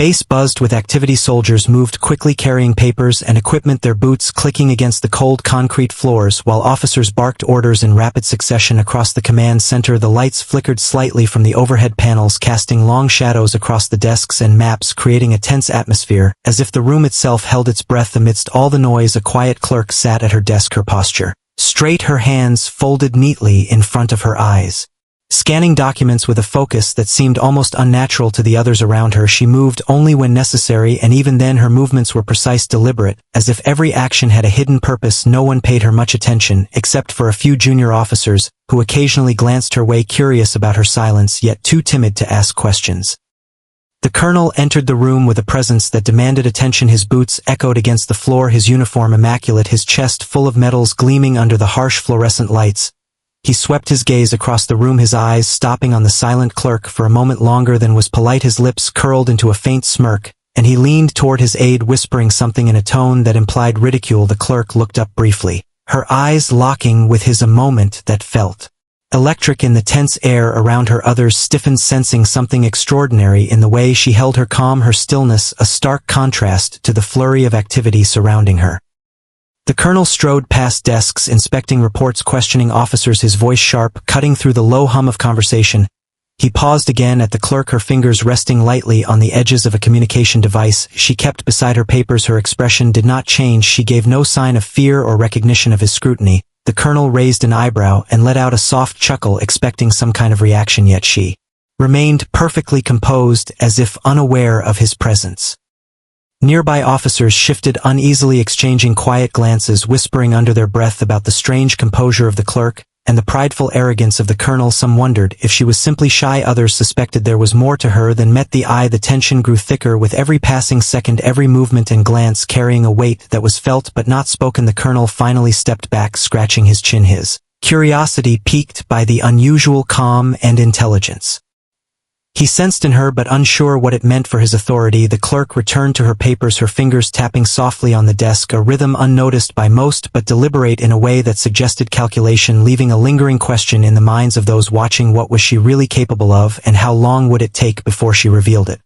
Space buzzed with activity. Soldiers moved quickly, carrying papers and equipment, their boots clicking against the cold concrete floors, while officers barked orders in rapid succession across the command center. The lights flickered slightly from the overhead panels, casting long shadows across the desks and maps, creating a tense atmosphere, as if the room itself held its breath amidst all the noise. A quiet clerk sat at her desk, her posture straight, her hands folded neatly in front of her eyes. Scanning documents with a focus that seemed almost unnatural to the others around her. She moved only when necessary, and even then her movements were precise, deliberate, as if every action had a hidden purpose. No one paid her much attention, except for a few junior officers, who occasionally glanced her way, curious about her silence yet too timid to ask questions. The colonel entered the room with a presence that demanded attention. His boots echoed against the floor, his uniform immaculate, his chest full of medals gleaming under the harsh fluorescent lights. He swept his gaze across the room, his eyes stopping on the silent clerk for a moment longer than was polite. His lips curled into a faint smirk, and he leaned toward his aide, whispering something in a tone that implied ridicule. The clerk looked up briefly, her eyes locking with his a moment that felt electric in the tense air around her. Others stiffened, sensing something extraordinary in the way she held her calm, her stillness a stark contrast to the flurry of activity surrounding her. The colonel strode past desks, inspecting reports, questioning officers, his voice sharp, cutting through the low hum of conversation. He paused again at the clerk, her fingers resting lightly on the edges of a communication device she kept beside her papers. Her expression did not change. She gave no sign of fear or recognition of his scrutiny. The colonel raised an eyebrow and let out a soft chuckle, expecting some kind of reaction, yet she remained perfectly composed, as if unaware of his presence. Nearby officers shifted uneasily, exchanging quiet glances, whispering under their breath about the strange composure of the clerk and the prideful arrogance of the colonel. Some wondered if she was simply shy, others suspected there was more to her than met the eye. The tension grew thicker with every passing second, every movement and glance carrying a weight that was felt but not spoken. The colonel finally stepped back, scratching his chin, his curiosity piqued by the unusual calm and intelligence he sensed in her, but unsure what it meant for his authority. The clerk returned to her papers, her fingers tapping softly on the desk, a rhythm unnoticed by most but deliberate in a way that suggested calculation, leaving a lingering question in the minds of those watching. What was she really capable of, and how long would it take before she revealed it?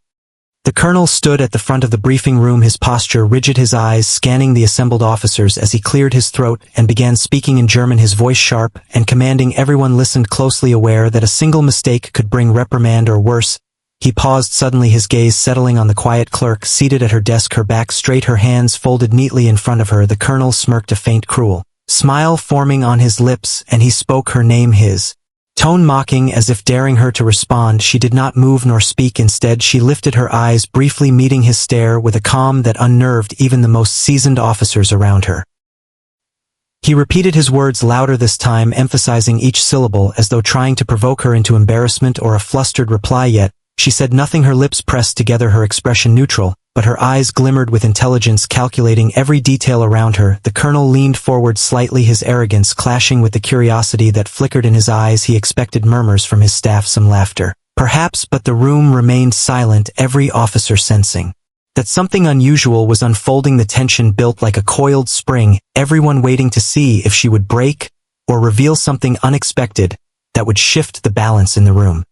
The colonel stood at the front of the briefing room, his posture rigid, his eyes scanning the assembled officers as he cleared his throat and began speaking in German, his voice sharp and commanding. Everyone listened closely, aware that a single mistake could bring reprimand or worse. He paused suddenly, his gaze settling on the quiet clerk seated at her desk, her back straight, her hands folded neatly in front of her. The colonel smirked, a faint cruel smile forming on his lips, and he spoke her name, his tone mocking, as if daring her to respond. She did not move nor speak. Instead, she lifted her eyes, briefly meeting his stare with a calm that unnerved even the most seasoned officers around her. He repeated his words louder this time, emphasizing each syllable as though trying to provoke her into embarrassment or a flustered reply. Yet she said nothing, her lips pressed together, her expression neutral, but her eyes glimmered with intelligence, calculating every detail around her. The colonel leaned forward slightly, his arrogance clashing with the curiosity that flickered in his eyes. He expected murmurs from his staff, some laughter, perhaps, but the room remained silent, every officer sensing that something unusual was unfolding. The tension built like a coiled spring, everyone waiting to see if she would break or reveal something unexpected that would shift the balance in the room.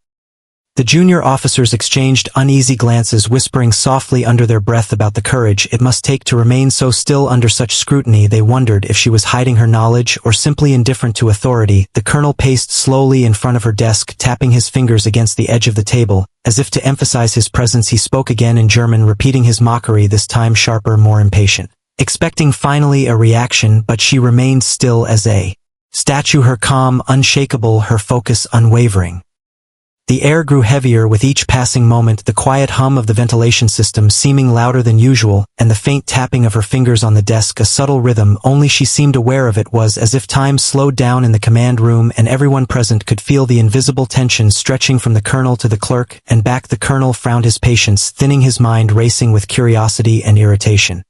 The junior officers exchanged uneasy glances, whispering softly under their breath about the courage it must take to remain so still under such scrutiny. They wondered if she was hiding her knowledge or simply indifferent to authority. The colonel paced slowly in front of her desk, tapping his fingers against the edge of the table, as if to emphasize his presence. He spoke again in German, repeating his mockery, this time sharper, more impatient, expecting finally a reaction, but she remained still as a statue, her calm unshakable, her focus unwavering. The air grew heavier with each passing moment, the quiet hum of the ventilation system seeming louder than usual, and the faint tapping of her fingers on the desk, a subtle rhythm only she seemed aware of. It was as if time slowed down in the command room, and everyone present could feel the invisible tension stretching from the colonel to the clerk and back. The colonel frowned, his patience thinning, his mind racing with curiosity and irritation.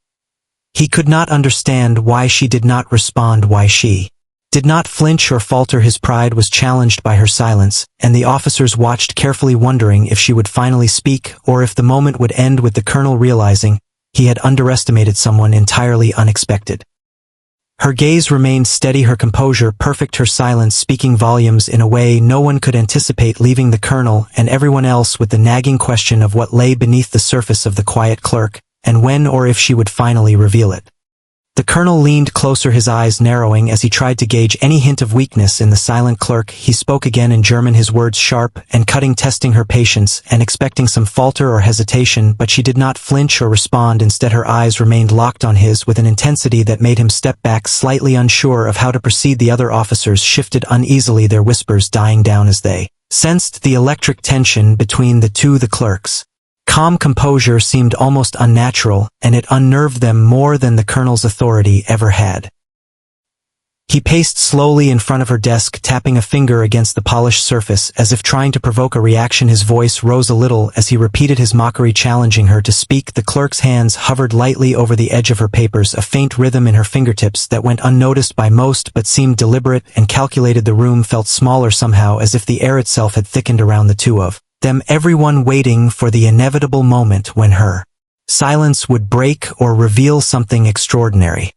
He could not understand why she did not respond, why she did not flinch or falter. His pride was challenged by her silence, and the officers watched carefully, wondering if she would finally speak or if the moment would end with the colonel realizing he had underestimated someone entirely unexpected. Her gaze remained steady, her composure perfect, her silence speaking volumes in a way no one could anticipate, leaving the colonel and everyone else with the nagging question of what lay beneath the surface of the quiet clerk, and when or if she would finally reveal it. The colonel leaned closer, his eyes narrowing as he tried to gauge any hint of weakness in the silent clerk. He spoke again in German, his words sharp and cutting, testing her patience and expecting some falter or hesitation, but she did not flinch or respond. Instead, her eyes remained locked on his with an intensity that made him step back, slightly unsure of how to proceed. The other officers shifted uneasily, their whispers dying down as they sensed the electric tension between the two. The clerk's calm composure seemed almost unnatural, and it unnerved them more than the colonel's authority ever had. He paced slowly in front of her desk, tapping a finger against the polished surface as if trying to provoke a reaction. His voice rose a little as he repeated his mockery, challenging her to speak. The clerk's hands hovered lightly over the edge of her papers, a faint rhythm in her fingertips that went unnoticed by most but seemed deliberate and calculated. The room felt smaller somehow, as if the air itself had thickened around the two of them, everyone waiting for the inevitable moment when her silence would break or reveal something extraordinary.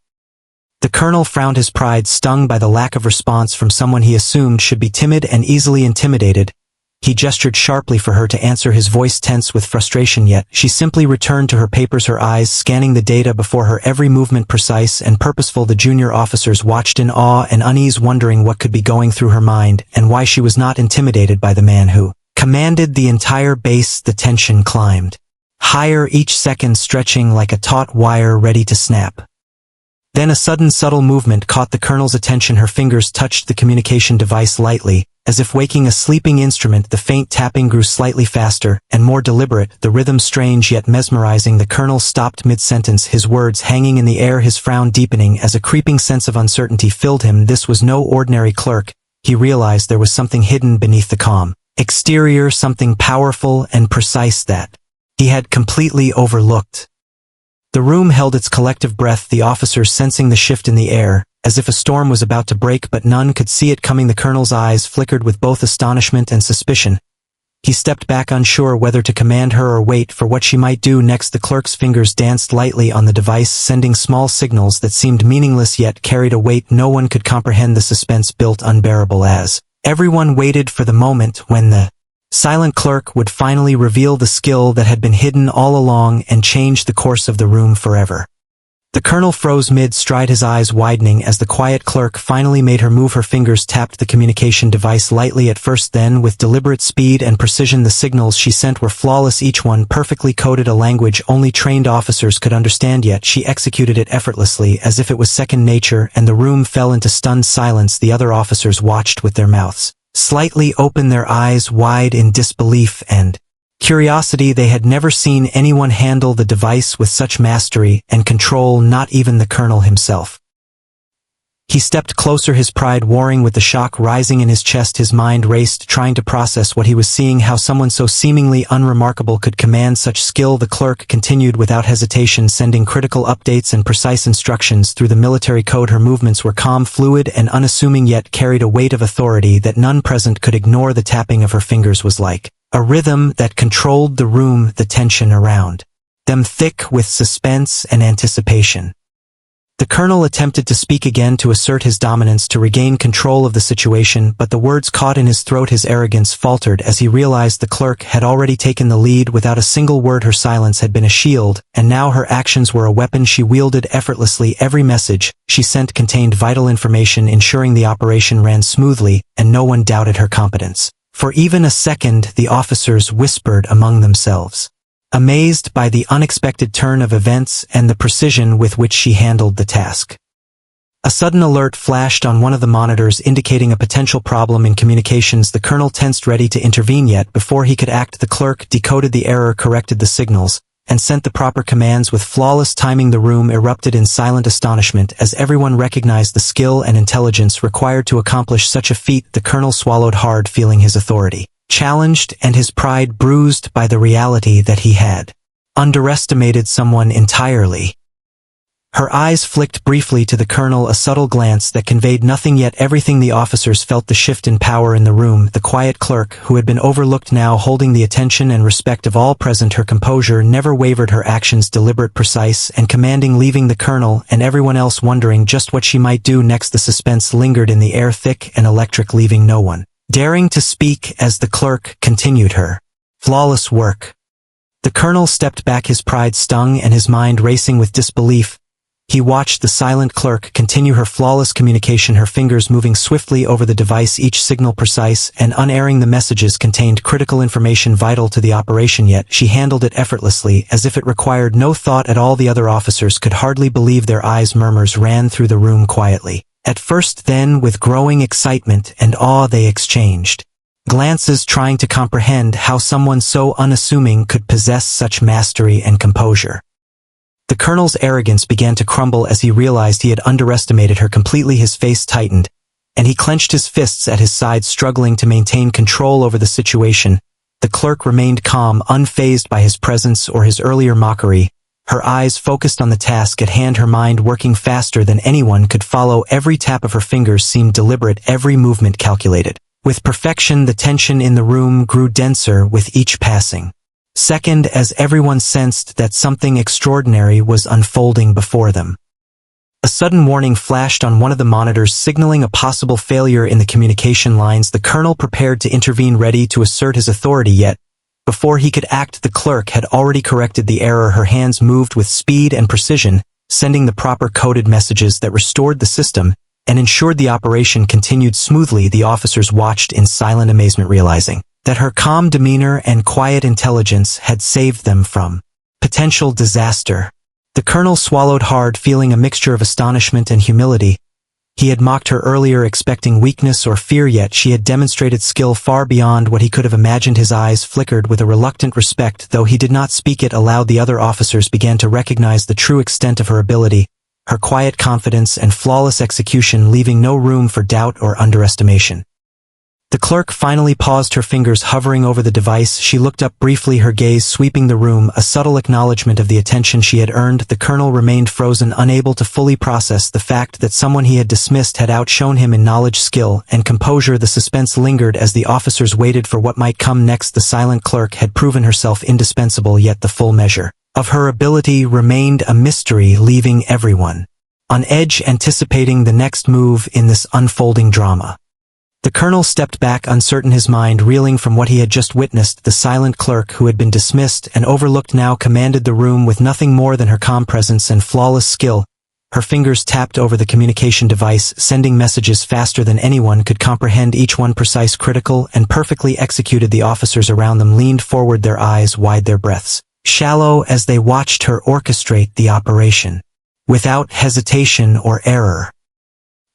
The colonel frowned, his pride stung by the lack of response from someone he assumed should be timid and easily intimidated. He gestured sharply for her to answer, his voice tense with frustration, yet she simply returned to her papers, her eyes scanning the data before her, every movement precise and purposeful. The junior officers watched in awe and unease, wondering what could be going through her mind and why she was not intimidated by the man who commanded the entire base. The tension climbed higher, each second stretching like a taut wire ready to snap. Then a sudden subtle movement caught the colonel's attention. Her fingers touched the communication device lightly, as if waking a sleeping instrument. The faint tapping grew slightly faster and more deliberate, the rhythm strange yet mesmerizing. The colonel stopped mid-sentence, his words hanging in the air, his frown deepening as a creeping sense of uncertainty filled him. This was no ordinary clerk. He realized there was something hidden beneath the calm exterior, something powerful and precise that he had completely overlooked. The room held its collective breath, the officers sensing the shift in the air, as if a storm was about to break, but none could see it coming. The colonel's eyes flickered with both astonishment and suspicion. He stepped back, unsure whether to command her or wait for what she might do next. The clerk's fingers danced lightly on the device, sending small signals that seemed meaningless yet carried a weight no one could comprehend. The suspense built unbearable as everyone waited for the moment when the silent clerk would finally reveal the skill that had been hidden all along and change the course of the room forever. The colonel froze mid-stride, his eyes widening as the quiet clerk finally made her move. Her fingers tapped the communication device lightly at first, then with deliberate speed and precision. The signals she sent were flawless, each one perfectly coded, a language only trained officers could understand, yet she executed it effortlessly as if it was second nature, and the room fell into stunned silence. The other officers watched with their mouths slightly open, their eyes wide in disbelief and curiosity. They had never seen anyone handle the device with such mastery and control, not even the colonel himself. He stepped closer, his pride warring with the shock rising in his chest. His mind raced, trying to process what he was seeing, how someone so seemingly unremarkable could command such skill. The clerk continued without hesitation, sending critical updates and precise instructions through the military code. Her movements were calm, fluid, and unassuming, yet carried a weight of authority that none present could ignore. The tapping of her fingers was like a rhythm that controlled the room, the tension around them thick with suspense and anticipation. The colonel attempted to speak again, to assert his dominance, to regain control of the situation, but the words caught in his throat. His arrogance faltered as he realized the clerk had already taken the lead without a single word. Her silence had been a shield, and now her actions were a weapon she wielded effortlessly. Every message she sent contained vital information, ensuring the operation ran smoothly, and no one doubted her competence. For even a second, the officers whispered among themselves, amazed by the unexpected turn of events and the precision with which she handled the task. A sudden alert flashed on one of the monitors, indicating a potential problem in communications. The colonel tensed, ready to intervene, yet before he could act, the clerk decoded the error, corrected the signals, and sent the proper commands with flawless timing. The room erupted in silent astonishment as everyone recognized the skill and intelligence required to accomplish such a feat. The colonel swallowed hard, feeling his authority challenged and his pride bruised by the reality that he had underestimated someone entirely. Her eyes flicked briefly to the colonel, a subtle glance that conveyed nothing yet everything. The officers felt the shift in power in the room. The quiet clerk, who had been overlooked, now holding the attention and respect of all present. Her composure never wavered, her actions deliberate, precise, and commanding, leaving the colonel and everyone else wondering just what she might do next. The suspense lingered in the air, thick and electric, leaving no one daring to speak as the clerk continued her flawless work. The colonel stepped back, his pride stung and his mind racing with disbelief. He watched the silent clerk continue her flawless communication, her fingers moving swiftly over the device, each signal precise and unerring. The messages contained critical information vital to the operation, yet she handled it effortlessly, as if it required no thought at all. The other officers could hardly believe their eyes. Murmurs ran through the room, quietly. At first, then with growing excitement and awe they exchanged glances, trying to comprehend how someone so unassuming could possess such mastery and composure. The colonel's arrogance began to crumble as he realized he had underestimated her completely. His face tightened, and he clenched his fists at his sides, struggling to maintain control over the situation. The clerk remained calm, unfazed by his presence or his earlier mockery, her eyes focused on the task at hand, her mind working faster than anyone could follow. Every tap of her fingers seemed deliberate, every movement calculated with perfection. The tension in the room grew denser with each passing second, as everyone sensed that something extraordinary was unfolding before them. A sudden warning flashed on one of the monitors, signaling a possible failure in the communication lines. The colonel prepared to intervene, ready to assert his authority, yet before he could act, the clerk had already corrected the error. Her hands moved with speed and precision, sending the proper coded messages that restored the system and ensured the operation continued smoothly. The officers watched in silent amazement, realizing that her calm demeanor and quiet intelligence had saved them from potential disaster. The colonel swallowed hard, feeling a mixture of astonishment and humility. He had mocked her earlier, expecting weakness or fear, yet she had demonstrated skill far beyond what he could have imagined. His eyes flickered with a reluctant respect, though he did not speak it aloud. The other officers began to recognize the true extent of her ability, her quiet confidence and flawless execution, leaving no room for doubt or underestimation. The clerk finally paused, her fingers hovering over the device. She looked up briefly, her gaze sweeping the room, a subtle acknowledgement of the attention she had earned. The colonel remained frozen, unable to fully process the fact that someone he had dismissed had outshone him in knowledge, skill, and composure. The suspense lingered as the officers waited for what might come next. The silent clerk had proven herself indispensable, yet the full measure of her ability remained a mystery, leaving everyone on edge, anticipating the next move in this unfolding drama. The colonel stepped back, uncertain, his mind reeling from what he had just witnessed. The silent clerk, who had been dismissed and overlooked, now commanded the room with nothing more than her calm presence and flawless skill. Her fingers tapped over the communication device, sending messages faster than anyone could comprehend, each one precise, critical, and perfectly executed. The officers around them leaned forward, their eyes wide, their breaths shallow, as they watched her orchestrate the operation without hesitation or error.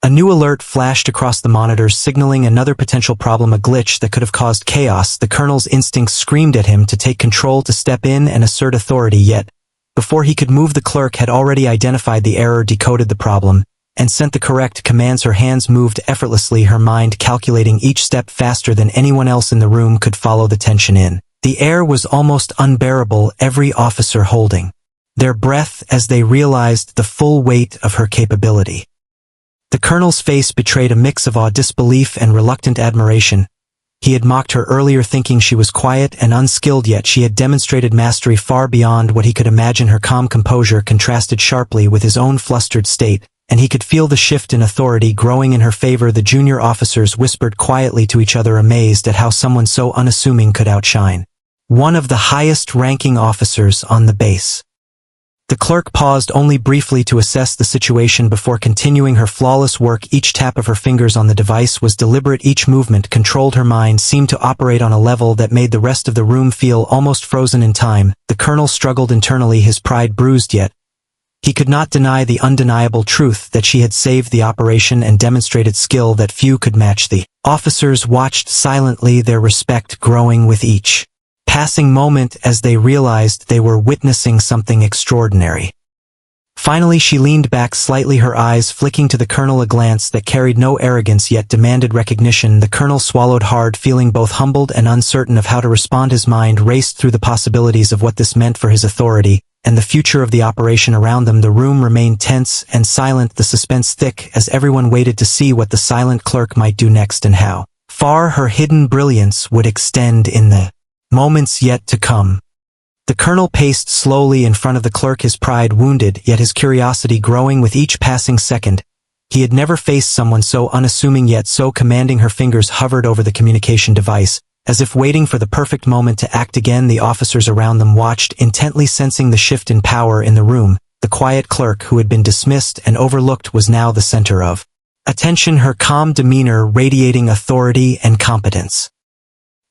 A new alert flashed across the monitors, signaling another potential problem, a glitch that could have caused chaos. The colonel's instincts screamed at him to take control, to step in and assert authority, yet before he could move, the clerk had already identified the error, decoded the problem, and sent the correct commands. Her hands moved effortlessly, her mind calculating each step faster than anyone else in the room could follow. The tension in the air was almost unbearable, every officer holding their breath as they realized the full weight of her capability. The colonel's face betrayed a mix of awe, disbelief, and reluctant admiration. He had mocked her earlier, thinking she was quiet and unskilled, yet she had demonstrated mastery far beyond what he could imagine. Her calm composure contrasted sharply with his own flustered state, and he could feel the shift in authority growing in her favor. The junior officers whispered quietly to each other, amazed at how someone so unassuming could outshine one of the highest-ranking officers on the base. The clerk paused only briefly to assess the situation before continuing her flawless work. Each tap of her fingers on the device was deliberate, each movement controlled. Her mind seemed to operate on a level that made the rest of the room feel almost frozen in time. The colonel struggled internally, his pride bruised, yet he could not deny the undeniable truth that she had saved the operation and demonstrated skill that few could match. The officers watched silently, their respect growing with each passing moment as they realized they were witnessing something extraordinary. Finally she leaned back slightly, her eyes flicking to the colonel, a glance that carried no arrogance yet demanded recognition. The colonel swallowed hard, feeling both humbled and uncertain of how to respond. His mind raced through the possibilities of what this meant for his authority and the future of the operation around them. The room remained tense and silent, the suspense thick, as everyone waited to see what the silent clerk might do next and how far her hidden brilliance would extend in the moments yet to come. The colonel paced slowly in front of the clerk, his pride wounded, yet his curiosity growing with each passing second. He had never faced someone so unassuming yet so commanding. Her fingers hovered over the communication device, as if waiting for the perfect moment to act again. The officers around them watched, intently sensing the shift in power in the room. The quiet clerk, who had been dismissed and overlooked, was now the center of attention, her calm demeanor radiating authority and competence.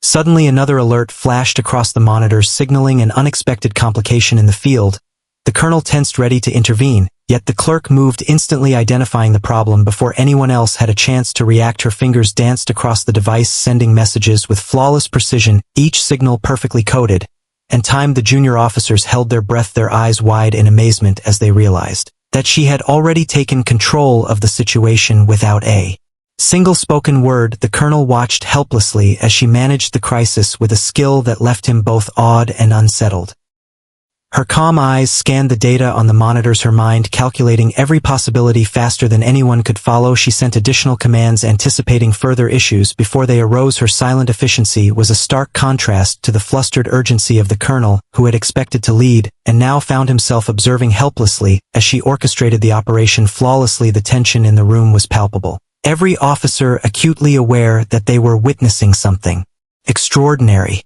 Suddenly another alert flashed across the monitors, signaling an unexpected complication in the field. The colonel tensed, ready to intervene, yet the clerk moved instantly, identifying the problem before anyone else had a chance to react. Her fingers danced across the device, sending messages with flawless precision, each signal perfectly coded and timed. The junior officers held their breath, their eyes wide in amazement as they realized that she had already taken control of the situation without a single spoken word. The colonel watched helplessly as she managed the crisis with a skill that left him both awed and unsettled. Her calm eyes scanned the data on the monitors, her mind calculating every possibility faster than anyone could follow. She sent additional commands, anticipating further issues before they arose. Her silent efficiency was a stark contrast to the flustered urgency of the colonel, who had expected to lead, and now found himself observing helplessly as she orchestrated the operation flawlessly. The tension in the room was palpable, every officer acutely aware that they were witnessing something extraordinary.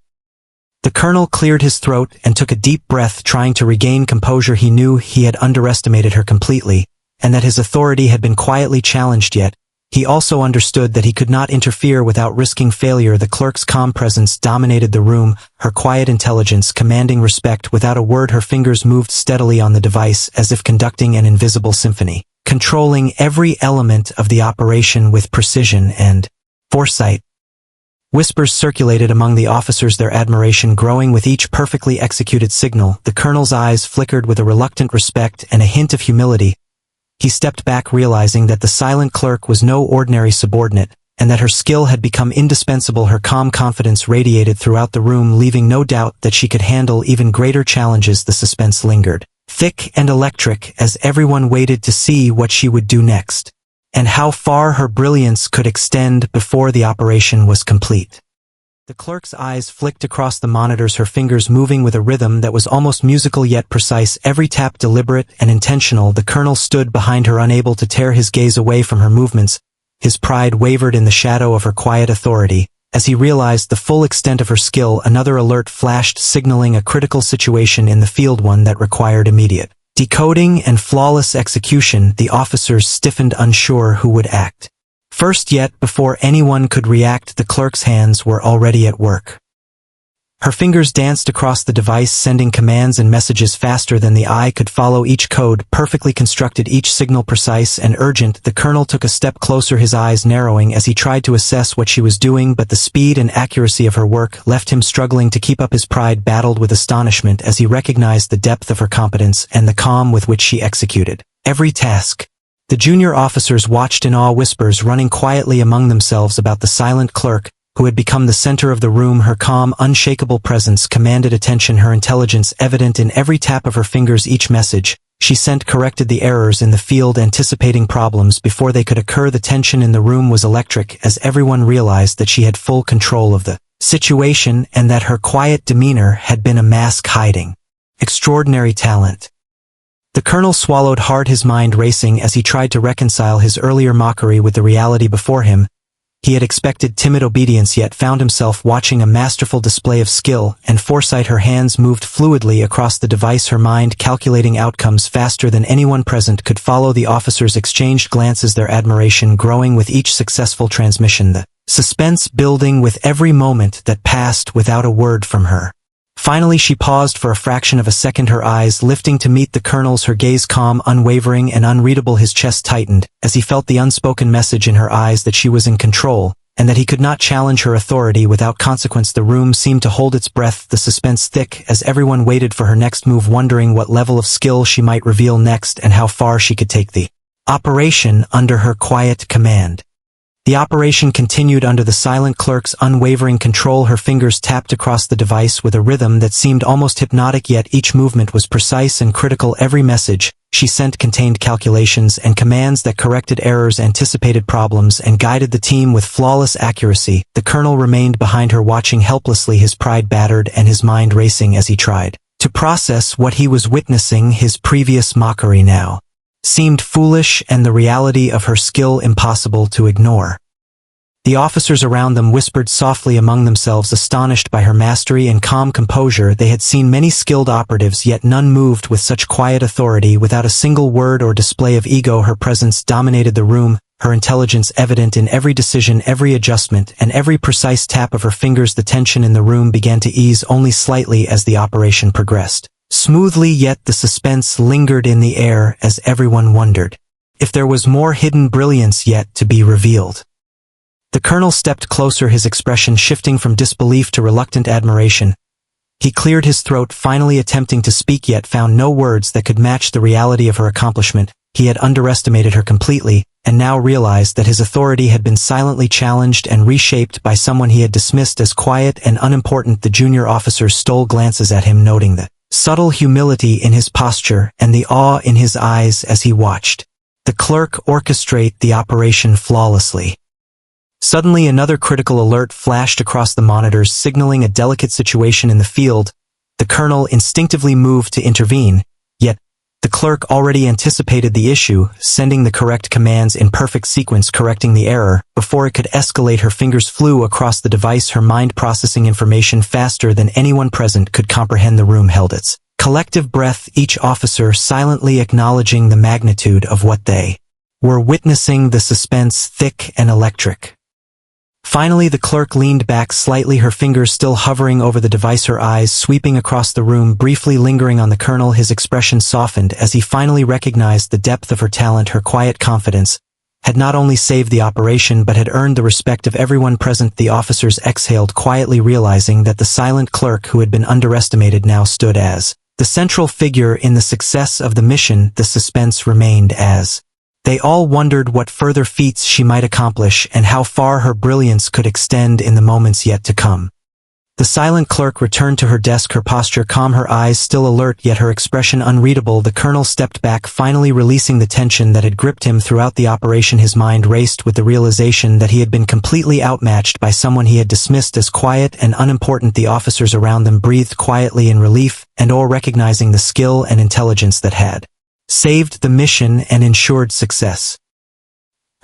The colonel cleared his throat and took a deep breath, trying to regain composure. He knew he had underestimated her completely, and that his authority had been quietly challenged, yet he also understood that he could not interfere without risking failure. The clerk's calm presence dominated the room, her quiet intelligence commanding respect. Without a word, her fingers moved steadily on the device as if conducting an invisible symphony, controlling every element of the operation with precision and foresight. Whispers circulated among the officers, their admiration growing with each perfectly executed signal. The colonel's eyes flickered with a reluctant respect and a hint of humility. He stepped back, realizing that the silent clerk was no ordinary subordinate, and that her skill had become indispensable. Her calm confidence radiated throughout the room, leaving no doubt that she could handle even greater challenges. The suspense lingered, thick and electric, as everyone waited to see what she would do next, and how far her brilliance could extend before the operation was complete. The clerk's eyes flicked across the monitors, her fingers moving with a rhythm that was almost musical yet precise, every tap deliberate and intentional. The colonel stood behind her, unable to tear his gaze away from her movements. His pride wavered in the shadow of her quiet authority. As he realized the full extent of her skill, another alert flashed, signaling a critical situation in the field, one that required immediate decoding and flawless execution. The officers stiffened, unsure who would act first, yet before anyone could react, the clerk's hands were already at work. Her fingers danced across the device, sending commands and messages faster than the eye could follow, each code perfectly constructed, each signal precise and urgent. The colonel took a step closer, his eyes narrowing as he tried to assess what she was doing, but the speed and accuracy of her work left him struggling to keep up. His pride battled with astonishment as he recognized the depth of her competence and the calm with which she executed every task. The junior officers watched in awe, whispers running quietly among themselves about the silent clerk, who had become the center of the room. Her calm, unshakable presence commanded attention, her intelligence evident in every tap of her fingers. Each message she sent corrected the errors in the field, anticipating problems before they could occur. The tension in the room was electric as everyone realized that she had full control of the situation and that her quiet demeanor had been a mask hiding extraordinary talent. The colonel swallowed hard, his mind racing as he tried to reconcile his earlier mockery with the reality before him. He had expected timid obedience, yet found himself watching a masterful display of skill and foresight. Her hands moved fluidly across the device, her mind calculating outcomes faster than anyone present could follow. The officers exchanged glances, their admiration growing with each successful transmission, the suspense building with every moment that passed without a word from her. Finally she paused for a fraction of a second, her eyes lifting to meet the colonel's, her gaze calm, unwavering, and unreadable. His chest tightened as he felt the unspoken message in her eyes that she was in control, and that he could not challenge her authority without consequence. The room seemed to hold its breath, the suspense thick, as everyone waited for her next move, wondering what level of skill she might reveal next and how far she could take the operation under her quiet command. The operation continued under the Silent Clerk's unwavering control. Her fingers tapped across the device with a rhythm that seemed almost hypnotic, yet each movement was precise and critical. Every message she sent contained calculations and commands that corrected errors, anticipated problems, and guided the team with flawless accuracy. The Colonel remained behind her, watching helplessly, his pride battered and his mind racing as he tried to process what he was witnessing. His previous mockery now seemed foolish, and the reality of her skill impossible to ignore. The officers around them whispered softly among themselves, astonished by her mastery and calm composure. They had seen many skilled operatives, yet none moved with such quiet authority, without a single word or display of ego. Her presence dominated the room, her intelligence evident in every decision, every adjustment, and every precise tap of her fingers. The tension in the room began to ease only slightly as the operation progressed smoothly, yet the suspense lingered in the air as everyone wondered if there was more hidden brilliance yet to be revealed. The Colonel stepped closer, his expression shifting from disbelief to reluctant admiration. He cleared his throat, finally attempting to speak, yet found no words that could match the reality of her accomplishment. He had underestimated her completely, and now realized that his authority had been silently challenged and reshaped by someone he had dismissed as quiet and unimportant. The junior officers stole glances at him, noting the subtle humility in his posture and the awe in his eyes as he watched the clerk orchestrate the operation flawlessly. Suddenly another critical alert flashed across the monitors, signaling a delicate situation in the field. The Colonel instinctively moved to intervene, yet the clerk already anticipated the issue, sending the correct commands in perfect sequence, correcting the error before it could escalate. Her fingers flew across the device, her mind processing information faster than anyone present could comprehend. The room held its collective breath, each officer silently acknowledging the magnitude of what they were witnessing, the suspense thick and electric. Finally, the clerk leaned back slightly, her fingers still hovering over the device, her eyes sweeping across the room, briefly lingering on the Colonel. His expression softened as he finally recognized the depth of her talent. Her quiet confidence had not only saved the operation but had earned the respect of everyone present. The officers exhaled quietly, realizing that the Silent Clerk, who had been underestimated, now stood as the central figure in the success of the mission. The suspense remained as they all wondered what further feats she might accomplish and how far her brilliance could extend in the moments yet to come. The Silent Clerk returned to her desk, her posture calm, her eyes still alert, yet her expression unreadable. The Colonel stepped back, finally releasing the tension that had gripped him throughout the operation. His mind raced with the realization that he had been completely outmatched by someone he had dismissed as quiet and unimportant. The officers around them breathed quietly in relief and awe, recognizing the skill and intelligence that had saved the mission and ensured success.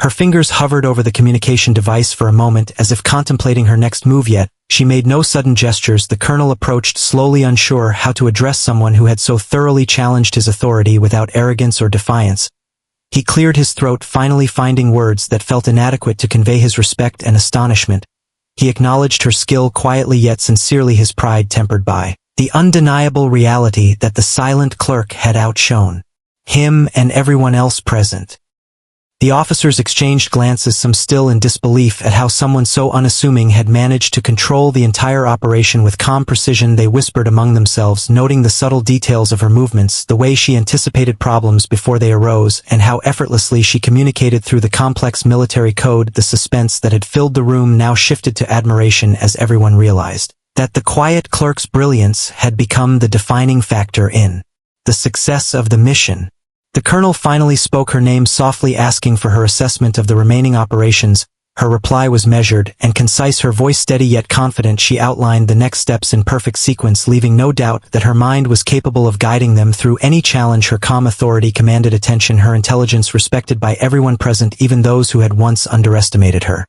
Her fingers hovered over the communication device for a moment, as if contemplating her next move, yet she made no sudden gestures. The Colonel approached slowly, unsure how to address someone who had so thoroughly challenged his authority without arrogance or defiance. He cleared his throat, finally finding words that felt inadequate to convey his respect and astonishment. He acknowledged her skill quietly yet sincerely, his pride tempered by the undeniable reality that the Silent Clerk had outshone him and everyone else present. The officers exchanged glances, some still in disbelief at how someone so unassuming had managed to control the entire operation with calm precision. They whispered among themselves, noting the subtle details of her movements, the way she anticipated problems before they arose, and how effortlessly she communicated through the complex military code. The suspense that had filled the room now shifted to admiration as everyone realized that the quiet clerk's brilliance had become the defining factor in the success of the mission. The Colonel finally spoke her name softly, asking for her assessment of the remaining operations. Her reply was measured and concise, her voice steady yet confident. She outlined the next steps in perfect sequence, leaving no doubt that her mind was capable of guiding them through any challenge. Her calm authority commanded attention, her intelligence respected by everyone present, even those who had once underestimated her.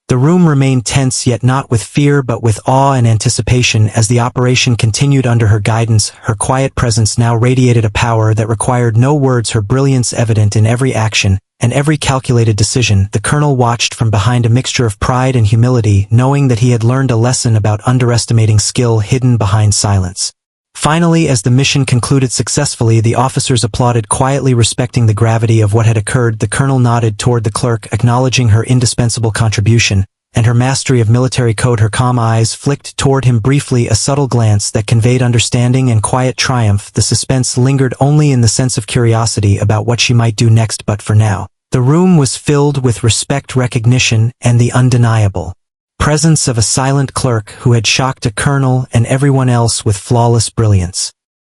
The room remained tense, yet not with fear but with awe and anticipation as the operation continued under her guidance. Her quiet presence now radiated a power that required no words, her brilliance evident in every action and every calculated decision. The Colonel watched from behind, a mixture of pride and humility, knowing that he had learned a lesson about underestimating skill hidden behind silence. Finally, as the mission concluded successfully, the officers applauded quietly, respecting the gravity of what had occurred. The Colonel nodded toward the clerk, acknowledging her indispensable contribution. and her mastery of military code. Her calm eyes flicked toward him briefly, a subtle glance that conveyed understanding and quiet triumph. The suspense lingered only in the sense of curiosity about what she might do next, but for now, the room was filled with respect, recognition, and the undeniable presence of a silent clerk who had shocked a colonel and everyone else with flawless brilliance.